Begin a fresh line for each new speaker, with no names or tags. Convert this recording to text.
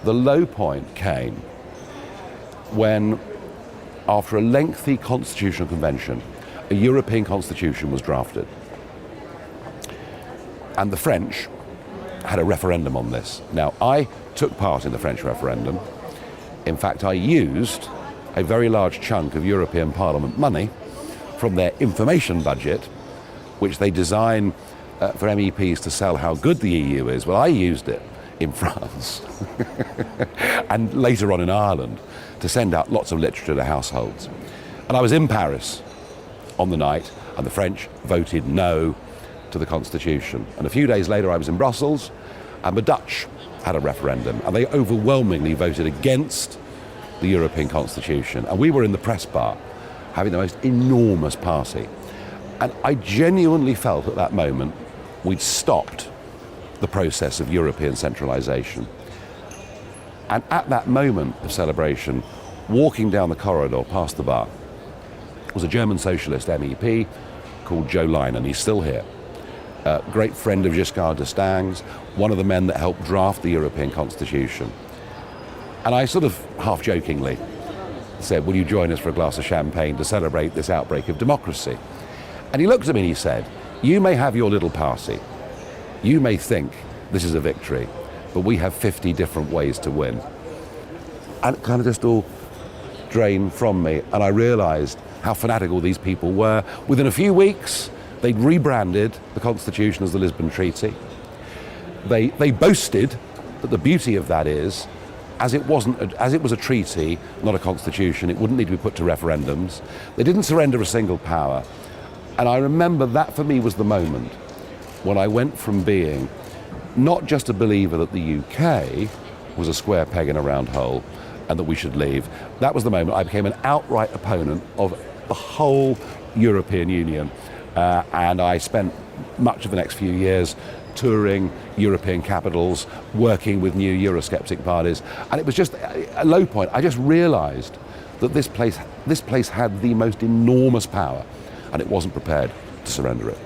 The low point came when, after a lengthy constitutional convention, a European constitution was drafted. And the French had a referendum on this. Now, I took part in the French referendum. In fact, I used a very large chunk of European Parliament money from their information budget, which they design for MEPs to sell how good the EU is. Well, I used it in France and later on in Ireland to send out lots of literature to households. And I was in Paris on the night, and the French voted no to the Constitution. And a few days later I was in Brussels, and the Dutch had a referendum, and they overwhelmingly voted against the European Constitution. And we were in the press bar having the most enormous party. And I genuinely felt at that moment we'd stopped the process of European centralisation. And at that moment of celebration, walking down the corridor past the bar was a German socialist MEP called Joe Leinen. He's still here. Great friend of Giscard d'Estaing's, one of the men that helped draft the European Constitution. And I sort of half-jokingly said, will you join us for a glass of champagne to celebrate this outbreak of democracy? And he looked at me and he said, you may have your little party. You may think this is a victory, but we have 50 different ways to win. And it kind of just all drained from me, and I realised how fanatical these people were. Within a few weeks, they'd rebranded the Constitution as the Lisbon Treaty. They boasted that the beauty of that is, as it was a treaty, not a constitution, it wouldn't need to be put to referendums. They didn't surrender a single power. And I remember that for me was the moment when I went from being not just a believer that the UK was a square peg in a round hole and that we should leave. That was the moment I became an outright opponent of the whole European Union. And I spent much of the next few years touring European capitals, working with new Eurosceptic parties. And it was just a low point. I just realised that this place had the most enormous power, and it wasn't prepared to surrender it.